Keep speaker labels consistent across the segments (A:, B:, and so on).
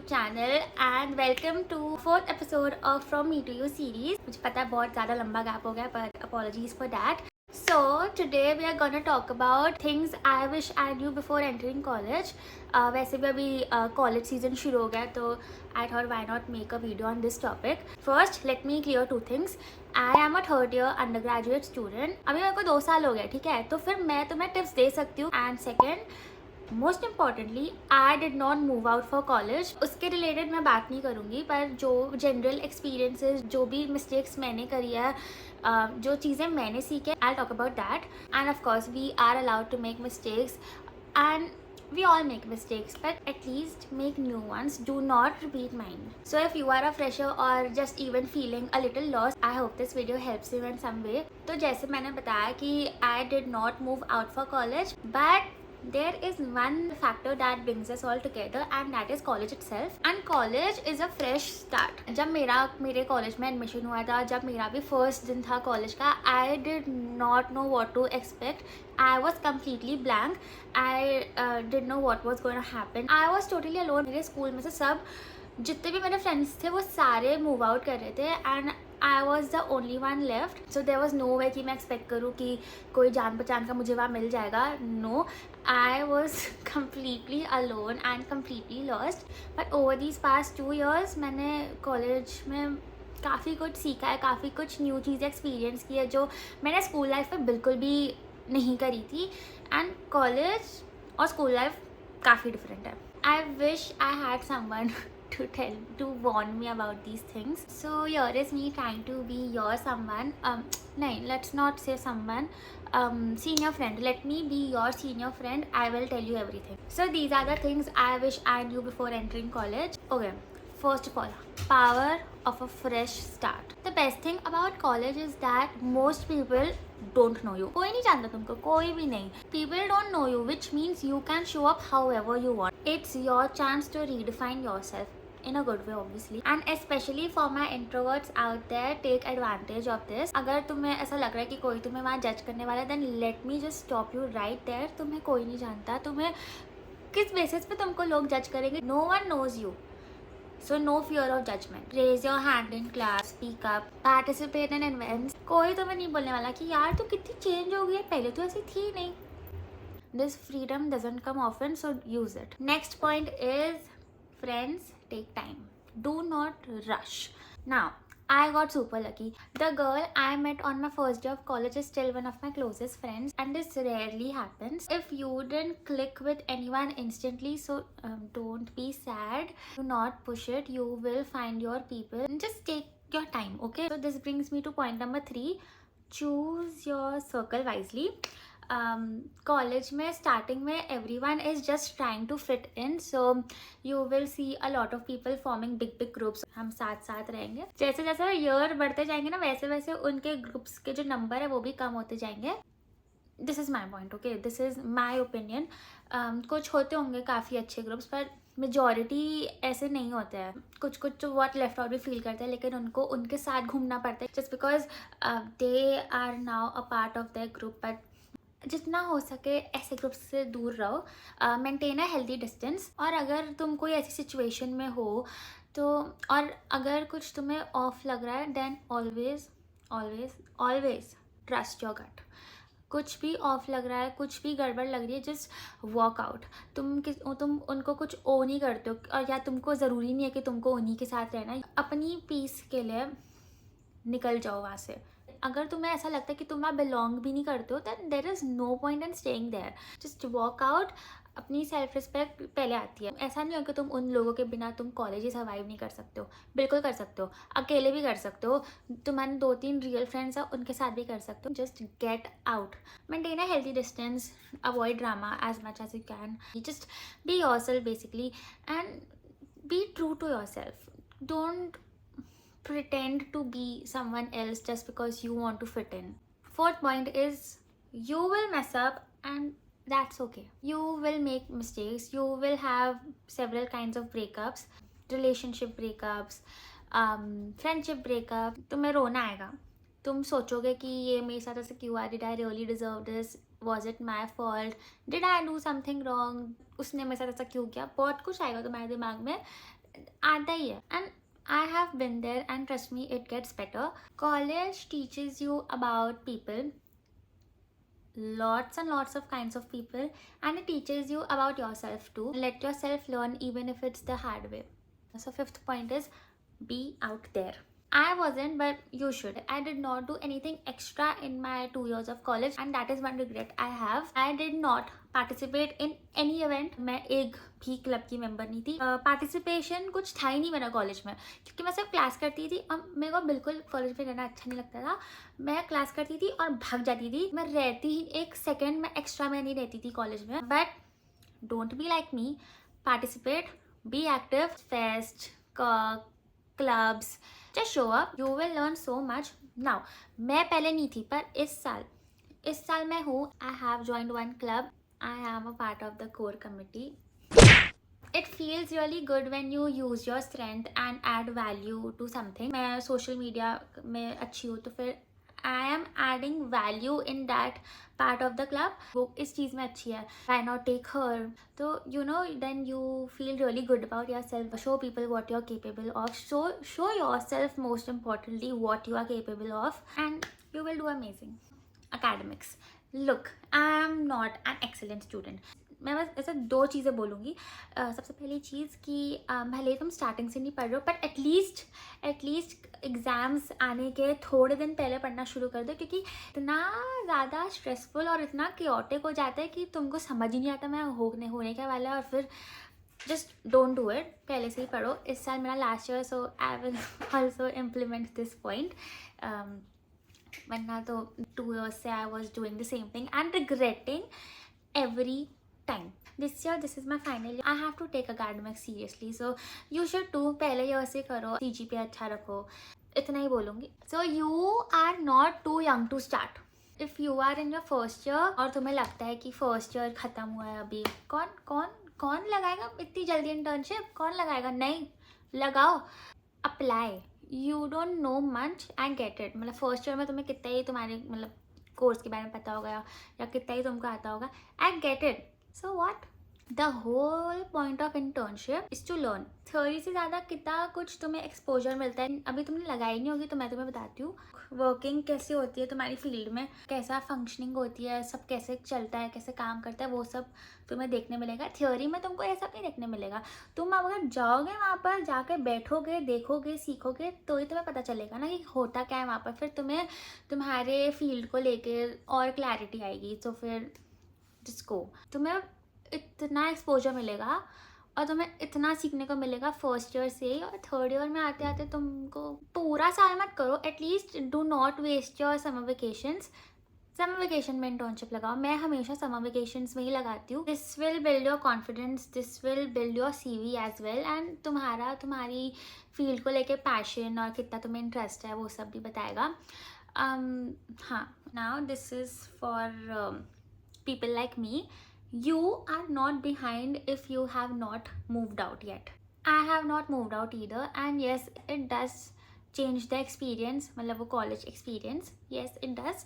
A: channel and welcome to fourth episode of From Me to You series. मुझे पता है बहुत ज़्यादा लंबा गैप हो गया but apologies for that. So today we are gonna talk about things I wish I knew before entering college. वैसे भी अभी college season शुरू हो गया तो I thought why not make a video on this topic. First let me clear two things. I am a third year undergraduate student. अभी मेरे को 2 साल हो गए, ठीक है, तो फिर मैं तुम्हें tips दे सकती हूँ. And second, most importantly I did not move out for college. उसके रिलेटेड मैं बात नहीं करूँगी, पर जो जनरल एक्सपीरियंसेस, जो भी मिस्टेक्स मैंने करी है, जो चीज़ें मैंने सीखे, I talk about that. And of course we are allowed to make mistakes and we all make mistakes, but at least make new ones. Do not repeat mine. So if you are a fresher or just even feeling a little lost, I hope this video helps you in some way. तो जैसे मैंने बताया कि I did not move out for college, but there is one factor that brings us all together and that is college itself. And college is a fresh start. जब मेरे college में admission हुआ था, जब मेरा भी फर्स्ट दिन था कॉलेज का, I did not know what to expect. I was completely blank. I didn't know what was going to happen. I was totally alone. मेरे स्कूल में से सब जितने भी मेरे फ्रेंड्स थे वो सारे मूव आउट कर रहे थे and I was the only one left. So there was no way कि मैं एक्सपेक्ट करूँ कि कोई जान पहचान का मुझे वहाँ मिल जाएगा. No, I was completely alone and completely lost. But over these past 2 years मैंने कॉलेज में काफ़ी कुछ सीखा है, काफ़ी कुछ न्यू चीज़ें एक्सपीरियंस की है जो मैंने स्कूल लाइफ में बिल्कुल भी नहीं करी थी. एंड कॉलेज और स्कूल लाइफ काफ़ी डिफरेंट है. I wish I had someone to warn me about these things. So here is me trying to be your someone. No, let's not say someone. Senior friend. Let me be your senior friend. I will tell you everything. So these are the things I wish I knew before entering college. Okay, first of all, power of a fresh start. The best thing about college is that most people don't know you. कोई नहीं जानता तुमको, कोई भी नहीं. People don't know you, which means you can show up however you want. It's your chance to redefine yourself. In a good way obviously, and especially for my introverts out there, take advantage of this. अगर तुम्हें ऐसा लग रहा है कि कोई तुम्हें वहाँ जज करने वाला है, then let me just stop you right there. तुम्हें कोई नहीं जानता, तुम्हें किस बेसिस पे तुमको लोग जज करेंगे. No one knows you, so no fear of judgment. Raise your hand in class, speak up, participate in events. कोई तुम्हें नहीं बोलने वाला कि यार तू कितनी चेंज हो गई है, पहले तो ऐसी थी नहीं. This freedom doesn't come often, so use it. Next point is friends. Take time. Do not rush. Now, I got super lucky. The girl I met on my first day of college is still one of my closest friends, and this rarely happens. If you didn't click with anyone instantly, so don't be sad. Do not push it. You will find your people. Just take your time, okay? So this brings me to point number 3. Choose your circle wisely. College में starting में everyone is just trying to fit in, so you will see a lot of people forming big big groups. हम साथ साथ रहेंगे. जैसे जैसे year बढ़ते जाएंगे ना, वैसे वैसे उनके ग्रुप्स के जो नंबर है वो भी कम होते जाएंगे. This is my point, okay, this is my opinion. कुछ होते होंगे काफ़ी अच्छे ग्रुप्स, पर मेजॉरिटी ऐसे नहीं होते हैं. कुछ कुछ तो बहुत लेफ्ट आउट भी फील करते हैं, लेकिन उनको उनके साथ घूमना पड़ता है just because they are now a part of their group. But जितना हो सके ऐसे ग्रुप्स से दूर रहो. Maintain a healthy distance. और अगर तुम कोई ऐसी सिचुएशन में हो तो, और अगर कुछ तुम्हें ऑफ लग रहा है, then always always always trust your gut. कुछ भी ऑफ लग रहा है, कुछ भी गड़बड़ लग रही है, जस्ट वॉक आउट. तुम उनको कुछ ओ नहीं करते हो, और या तुमको ज़रूरी नहीं है कि तुमको उन्हीं के साथ रहना है. अपनी पीस के लिए निकल जाओ वहाँ से. अगर तुम्हें ऐसा लगता है कि तुम वहाँ बिलोंग भी नहीं करते हो, then there is no point in staying there. Just walk out. अपनी सेल्फ रिस्पेक्ट पहले आती है. ऐसा नहीं हो कि तुम उन लोगों के बिना तुम कॉलेज ही सर्वाइव नहीं कर सकते हो. बिल्कुल कर सकते हो, अकेले भी कर सकते हो. तुम्हारे 2-3 रियल फ्रेंड्स हैं, उनके साथ भी कर सकते हो. Just get out. Maintain a healthy distance. Avoid drama as much as you can. Just be yourself basically and be true to yourself. Don't pretend to be someone else just because you want to fit in. Fourth point is you will mess up and that's okay. You will make mistakes. You will have several kinds of breakups, relationship breakups, friendship breakup. तुम्हें रोना आएगा. तुम सोचोगे कि ये मेरे साथ ऐसे क्यों हुआ. Did I really deserve this? Was it my fault? Did I do something wrong? उसने मेरे साथ ऐसा क्यों किया. बहुत कुछ आएगा तुम्हारे दिमाग में. आता ही है. And I have been there, and trust me, it gets better. College teaches you about people, lots and lots of kinds of people, and it teaches you about yourself too. Let yourself learn even if it's the hard way. So fifth point is be out there. I wasn't, but you should. I did not do anything extra in my 2 years of college, and that is one regret I have. I did not participate in any event. मैं एक भी club की member नहीं थी. Participation कुछ था ही नहीं मेरा कॉलेज में, क्योंकि मैं सिर्फ क्लास करती थी और मेरे को बिल्कुल कॉलेज में रहना अच्छा नहीं लगता था. मैं क्लास करती थी और भाग जाती थी. मैं रहती ही एक सेकेंड में एक्स्ट्रा मैं नहीं रहती थी कॉलेज में. But don't be like me. Participate, be active, fest, clubs, just show up. You will learn so much. Now, मैं पहले नहीं थी, पर इस साल मैं हूँ. I have joined one club. I am a part of the core committee. It feels really good when you use your strength and add value to something. मैं social media में अच्छी हूँ, तो फिर I am adding value in that part of the club. वो इस चीज़ में अच्छी है. Why not take her? तो you know, then you feel really good about yourself. Show people what you're capable of. Show yourself, most importantly, what you are capable of, and you will do amazing. Academics. Look, I am not an excellent student. मैं बस ऐसे 2 चीज़ें बोलूँगी. सबसे पहली चीज़ कि भले तुम स्टार्टिंग से नहीं पढ़ रहे हो, बट एटलीस्ट एग्ज़ाम्स आने के थोड़े दिन पहले पढ़ना शुरू कर दो, क्योंकि इतना ज़्यादा स्ट्रेसफुल और इतना क्योटिक हो जाता है कि तुमको समझ ही नहीं आता मैं होने क्या वाला है. और फिर जस्ट डोंट डू इट. पहले से ही पढ़ो. इस साल मेरा last year, so I will also implement this point. वरना तो 2 years से I was doing the same thing and regretting every time. This year, this is my final year. I have to take academics seriously. So you should too. पहले year से करो, CGPA अच्छा रखो. इतना ही बोलूँगी. So you are not too young to start. If you are in your first year और तुम्हें लगता है कि first year ख़त्म हुआ है अभी, कौन लगाएगा इतनी जल्दी internship? कौन लगाएगा? नहीं लगाओ. Apply. You don't know much and get it. मतलब first year में तुम्हें कितना ही तुम्हारे मतलब कोर्स के बारे में पता होगा या कितना ही तुमको आता होगा. And get it. So what, the whole point of internship is to learn. Theory से ज़्यादा कितना कुछ तुम्हें एक्सपोजर मिलता है. अभी तुमने लगाई नहीं होगी तो मैं तुम्हें बताती हूँ वर्किंग कैसे होती है तुम्हारी फील्ड में, कैसा फंक्शनिंग होती है, सब कैसे चलता है, कैसे काम करता है, वो सब तुम्हें देखने मिलेगा. थ्योरी में तुमको ये सब नहीं देखने मिलेगा. तुम अगर जाओगे वहाँ पर, जाकर बैठोगे, देखोगे, सीखोगे, तो ही तुम्हें पता चलेगा ना कि होता क्या है वहाँ पर. फिर तुम्हें तुम्हारे फील्ड को लेकर और क्लैरिटी आएगी. तो फिर जिसको तुम्हें इतना एक्सपोजर मिलेगा और तुम्हें इतना सीखने को मिलेगा फर्स्ट ईयर से. और थर्ड ईयर में आते आते तुमको पूरा साल मत करो. At least do not waste your summer vacations. Summer vacation में इंटर्नशिप लगाओ. मैं हमेशा समर वेकेशंस में ही लगाती हूँ. This will build your confidence, this will build your CV as well. And तुम्हारी फील्ड को लेके पैशन और कितना तुम्हें इंटरेस्ट है वो सब भी बताएगा. हाँ, now this is for people like me. You are not behind if you have not moved out yet. I have not moved out either, and yes, it does change the experience, मतलब वो college experience. Yes, it does.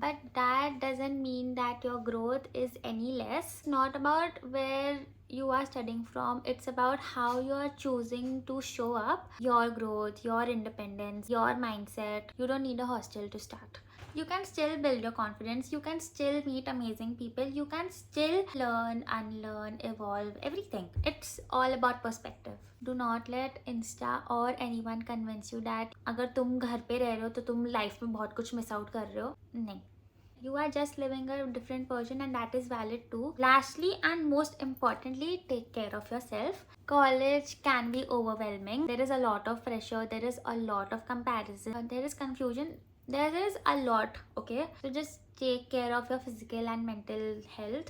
A: But that doesn't mean that your growth is any less. It's not about where you are studying from. It's about how you are choosing to show up. Your growth, your independence, your mindset. You don't need a hostel to start. You can still build your confidence. You can still meet amazing people. You can still learn, unlearn, evolve, everything. It's all about perspective. Do not let Insta or anyone convince you that अगर तुम घर पे रह रहे हो तो तुम life में बहुत कुछ मिस आउट कर रहे हो. नहीं. You are just living a different version, and that is valid too. Lastly and most importantly, take care of yourself. College can be overwhelming. There is a lot of pressure. There is a lot of comparison. There is confusion. There is a lot, okay? So just take care of your physical and mental health.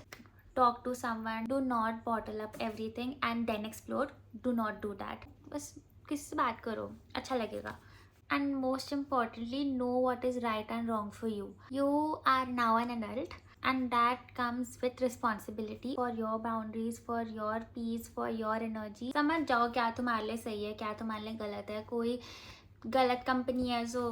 A: Talk to someone. Do not bottle up everything and then explode. Do not do that. बस किसी से बात करो, अच्छा लगेगा. And most importantly, know what is right and wrong for you. You are now an adult, and that comes with responsibility for your boundaries, for your peace, for your energy. समझ जाओ क्या तुम्हारे लिए सही है, क्या तुम्हारे लिए गलत है. कोई गलत कंपनी है so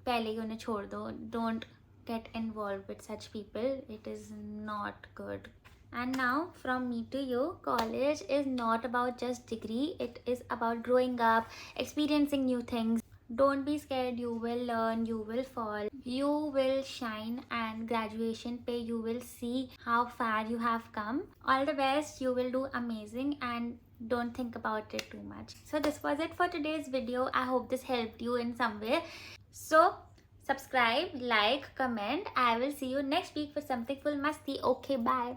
A: पहले ही उन्हें छोड़ दो. Don't get involve with such people. It is not good. And now from me to you, college is not about just degree, it is about growing up, experiencing new things. Don't be scared, you will learn, you will fall, you will shine, and graduation pay, you will see how far you have come. All the best, you will do amazing, and don't think about it too much. So this was it for today's video. I hope this helped you in some way. So subscribe, like, comment. I will see you next week for something full masti. Okay, bye.